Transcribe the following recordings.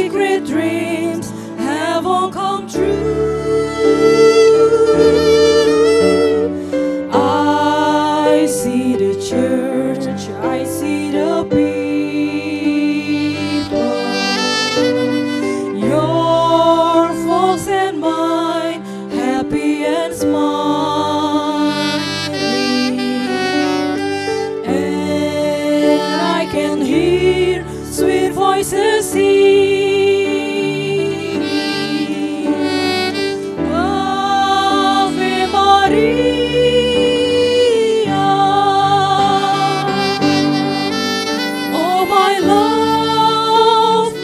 secret dreams have all come true. I see the church, I see the people, your folks and mine, happy and smiling, and I can hear sweet voices singing, Ave Maria. Oh my love,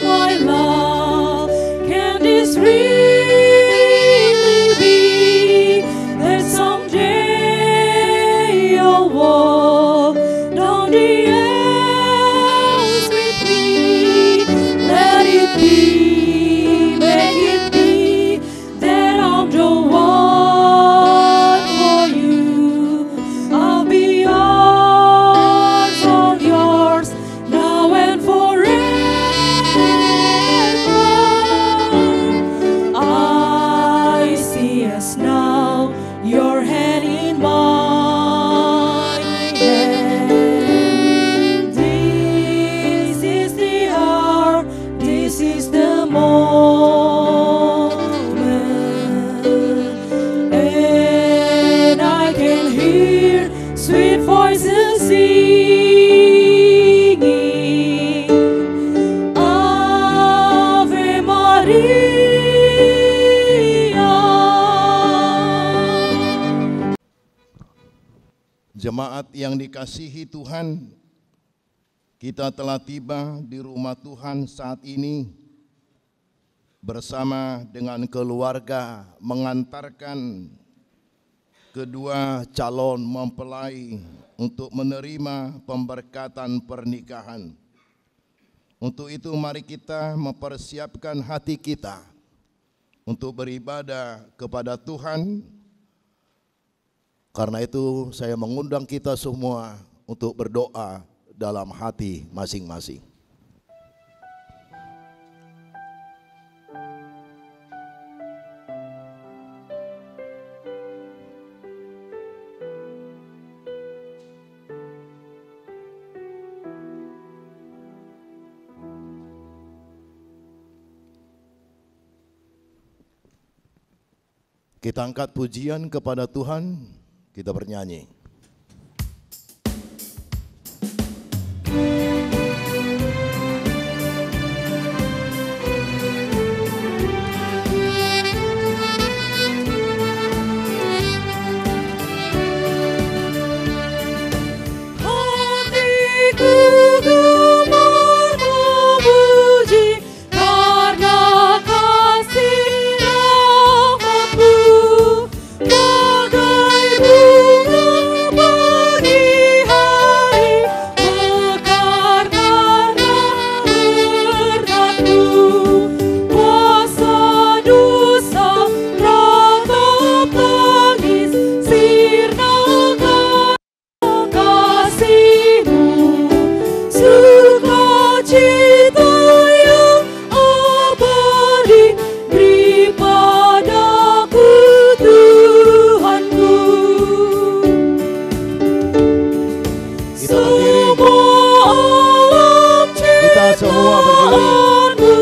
can this really be that someday you'll walk down the aisles with me? Let it be, make it be that I'm the one for you. I'll be yours, all yours, now and forever. I see us now, your hand in my hand. This is the hour, this is the moment, and I can hear sweet voices singing, Ave Maria. Jemaat yang dikasihi Tuhan, kita telah tiba di rumah Tuhan saat ini bersama dengan keluarga mengantarkan kedua calon mempelai untuk menerima pemberkatan pernikahan. Untuk itu mari kita mempersiapkan hati kita untuk beribadah kepada Tuhan. Karena itu saya mengundang kita semua untuk berdoa dalam hati masing-masing. Kita angkat pujian kepada Tuhan, kita bernyanyi. Hatiku gemar memuji karena kasih rahmat-Mu, bagai bunga pagi hari, mekar karena berkat-Mu. Kuasa dosa ratap tangis, sirnakan kasih-Mu, sukacita yang abadi beri padaku Tuhanku. Kita berdiri. Semua alam Kita semua berdiri. ciptaanmu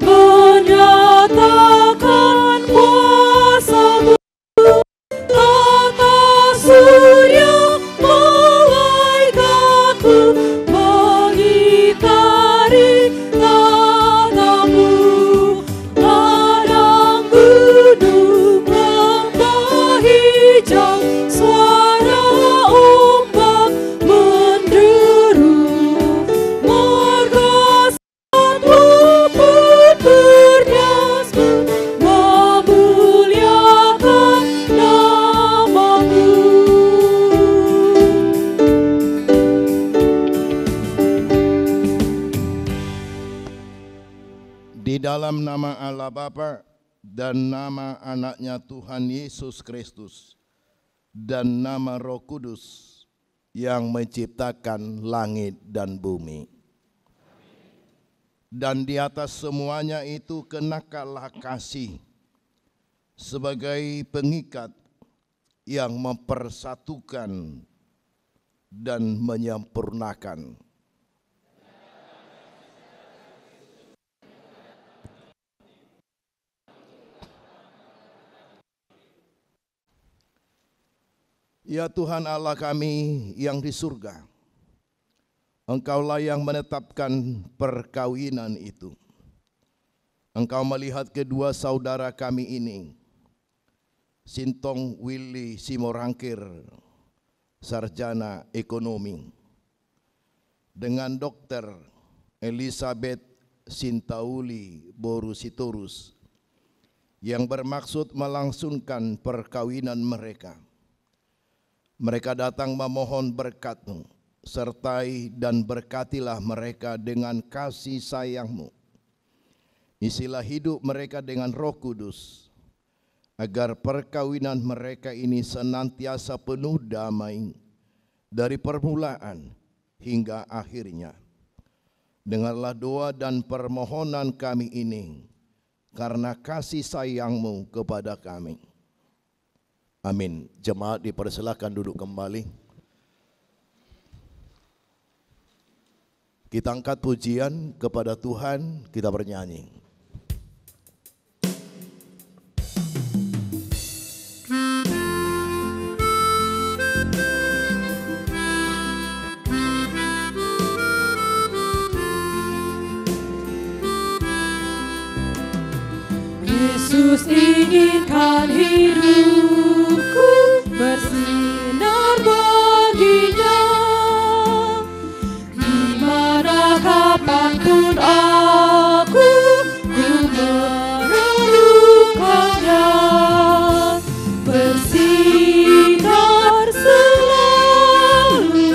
menyatakan kuasa-Mu. Tata surya malaikatku mengitari tatamu. Ladang gunung lembah hijau, suara ombak menderu. Marga Satwa pun berdiasmu, memuliakan nama-Mu. Di dalam nama Allah Bapa dan nama anaknya Tuhan Yesus Kristus dan nama Roh Kudus yang menciptakan langit dan bumi. dan di atas semuanya itu kenakanlah kasih sebagai pengikat yang mempersatukan dan menyempurnakan. Ya Tuhan Allah kami yang di surga, Engkaulah yang menetapkan perkawinan itu. Engkau melihat kedua saudara kami ini, Sintong Willy Simorangkir, sarjana ekonomi, dengan Dr. Elizabeth Sintauli Boru Sitorus, yang bermaksud melangsungkan perkawinan mereka. Mereka datang memohon berkat-Mu, sertai dan berkatilah mereka dengan kasih sayang-Mu. Isilah hidup mereka dengan Roh Kudus, agar perkawinan mereka ini senantiasa penuh damai dari permulaan hingga akhirnya. Dengarlah doa dan permohonan kami ini, karena kasih sayang-Mu kepada kami. Amin. Jemaat dipersilakan duduk kembali. Kita angkat pujian kepada Tuhan, kita bernyanyi. Yesus inginkan hidupku bersinar baginya, dimana kapanpun aku memerlukannya. Bersinar selalu,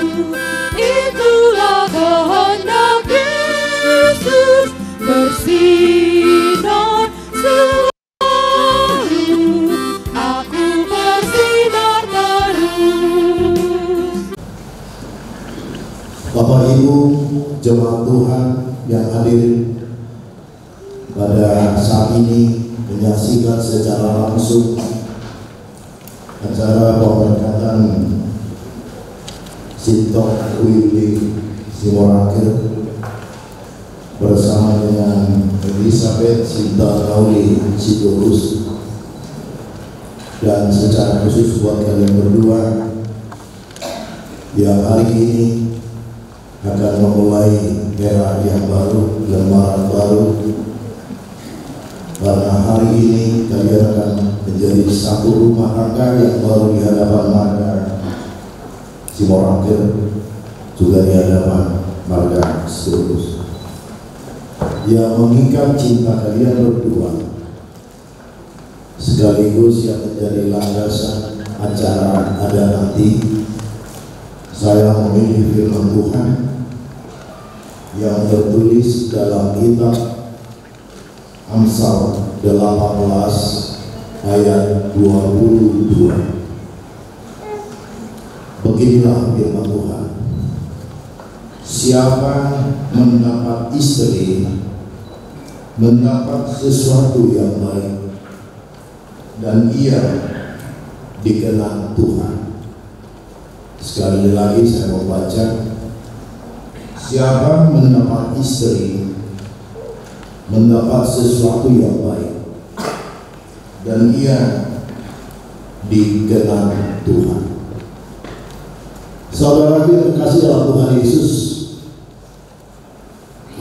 itulah kehendak Yesus. Bersinar selalu, aku bersinar terus. Bapak Ibu jemaat Tuhan yang hadir pada saat ini menyaksikan secara langsung acara pemberkatan Sintong Willy Simorangkir bersama dengan Elizabeth Sintauli Sitorus, dan secara khusus buat kalian berdua yang hari ini akan memulai era yang baru, lembaran baru, karena hari ini kalian akan menjadi satu rumah tangga yang baru di hadapan marga Simorangkir, juga di hadapan marga Sitorus, yang mengikat cinta kalian berdua, sekaligus yang menjadi landasan acara ada nanti. Saya memilih firman Tuhan yang tertulis dalam kitab Amsal 18 ayat 22. Beginilah firman Tuhan: siapa mendapat istri mendapat sesuatu yang baik, dan ia dikenal Tuhan. Sekali lagi saya membaca: siapa mendapat istri mendapat sesuatu yang baik, dan ia dikenal Tuhan. Saudara terkasih dalam Tuhan Yesus,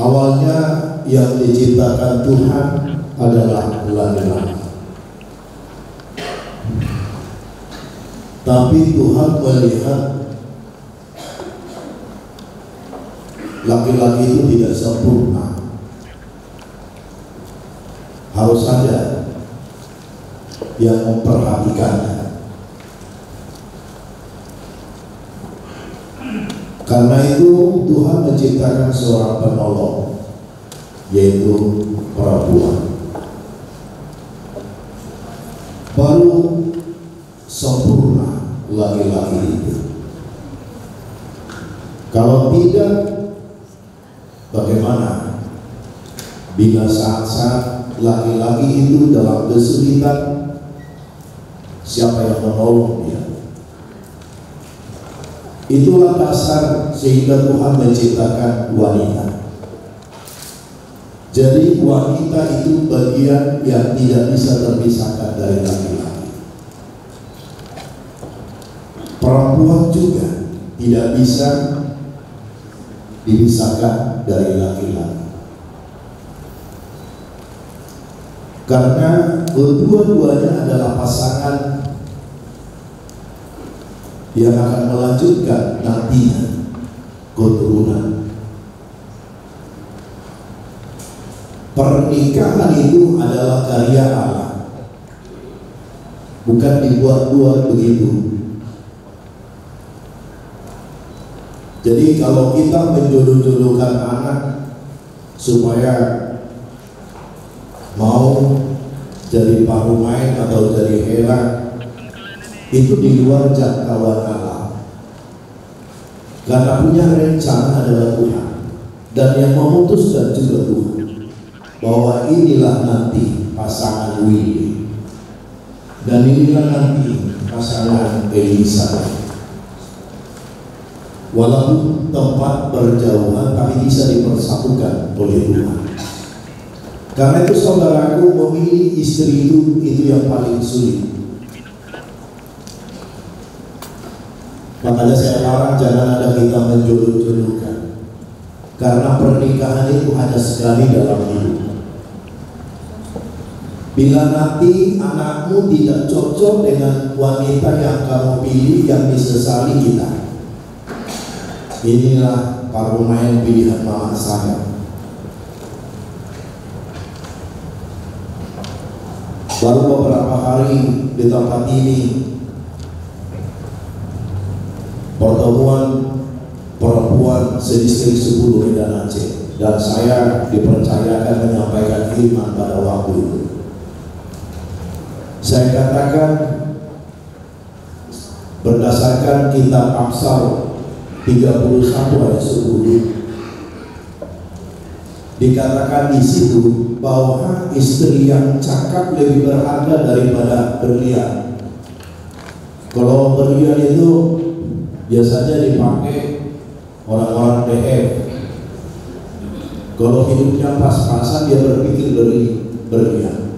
awalnya yang diciptakan Tuhan adalah laki-laki. Tapi Tuhan melihat laki-laki itu tidak sempurna. Harus ada yang memperhatikannya. Karena itu Tuhan menciptakan seorang penolong, yaitu perempuan. Baru sempurna laki-laki itu. Kalau tidak, bagaimana Bila saat-saat laki-laki itu dalam kesulitan, siapa yang menolong dia? Itulah dasar sehingga Tuhan menciptakan wanita. Jadi wanita itu bagian yang tidak bisa terpisahkan dari laki-laki. Perempuan juga tidak bisa dipisahkan dari laki-laki. Karena kedua-duanya adalah pasangan yang akan melanjutkan nantinya keturunan. Pernikahan itu adalah karya Allah, bukan dibuat-buat begitu. Jadi kalau kita menjodoh-jodohkan anak supaya mau jadi parumain atau jadi heran, itu di luar jangkauan Allah. Karena punya rencana adalah Tuhan, dan yang memutuskan juga Tuhan, bahwa inilah nanti pasangan Willy, dan inilah nanti pasangan Elisa. Walaupun tempat berjauhan, tapi bisa dipersatukan oleh Tuhan. Karena itu saudaraku, memilih istri itu yang paling sulit. Makanya saya larang jangan ada kita menjodoh-jodohkan, karena pernikahan itu hanya sekali dalam hidup. Bila nanti anakmu tidak cocok dengan wanita yang kamu pilih, yang disesali kita. Inilah parumain pilihan mama saya. Baru beberapa hari di tempat ini pertemuan perempuan sedistrik 10 Medan Aceh, dan saya dipercayakan menyampaikan firman pada waktu itu. Saya katakan berdasarkan kitab Amsal 31 ayat 10, dikatakan di situ bahwa istri yang cakap lebih berharga daripada berlian. Kalau berlian itu biasanya dipakai orang-orang DF. Kalau hidupnya pas-pasan, dia berpikir beli berlian.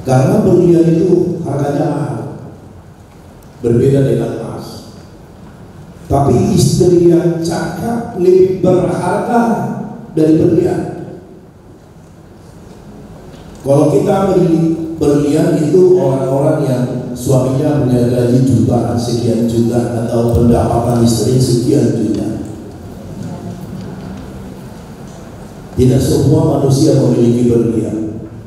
Karena berlian itu harganya mahal, berbeda dengan emas. Tapi istri yang cakap lebih berharga dari berlian. Kalau kita beli berlian itu orang-orang yang suaminya punya gaji jutaan, sekian juta, atau pendapatan istri sekian juta. Tidak semua manusia memiliki berlian.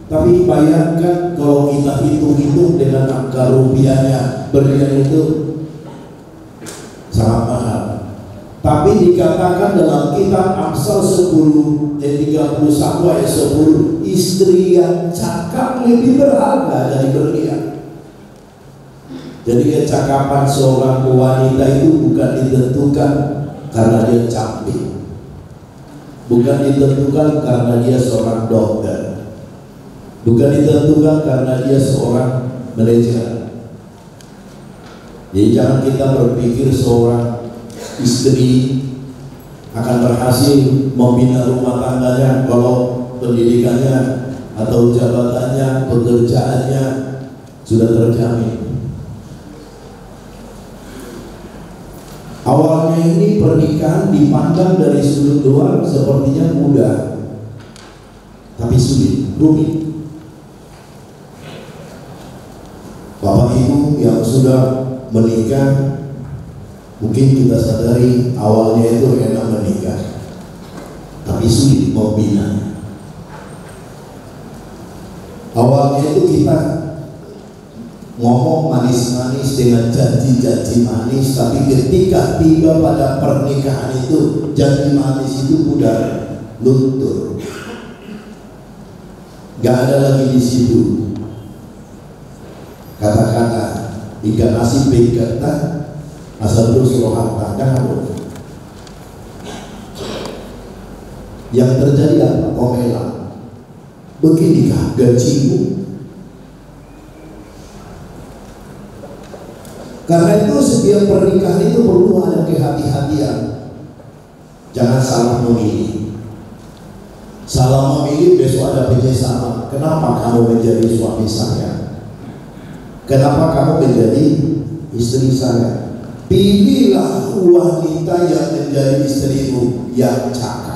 Tapi bayangkan kalau kita hitung-hitung dengan angka rupiahnya, berlian itu sangat mahal. Tapi dikatakan dalam kitab Amsal 10 ayat 31 ayat 10, istri yang cakap lebih berharga dari berlian. Jadi kecakapan seorang wanita itu bukan ditentukan karena dia cantik, bukan ditentukan karena dia seorang dokter, bukan ditentukan karena dia seorang manajer. Jadi jangan kita berpikir seorang istri akan berhasil membina rumah tangganya kalau pendidikannya atau jabatannya, pekerjaannya sudah terjamin. Awalnya ini pernikahan dipandang dari sudut luar sepertinya mudah, tapi sulit, rumit. Bapak Ibu yang sudah menikah, mungkin kita sadari awalnya itu enak menikah, tapi sulit membina. Awalnya itu kita ngomong manis-manis dengan janji-janji manis, tapi ketika tiba pada pernikahan itu, janji manis itu udah luntur, gak ada lagi di situ. Kata-kata ikan nasi pekata asal terus roh harta, jangan. Yang terjadi apa? Omelan. Beginikah gajimu? Karena itu setiap pernikahan itu perlu ada kehati-hatian. Jangan salah memilih. Salah memilih besok ada penyesalan. Kenapa kamu menjadi suami saya? Kenapa kamu menjadi istri saya? Pilihlah wanita yang menjadi istrimu yang cakap,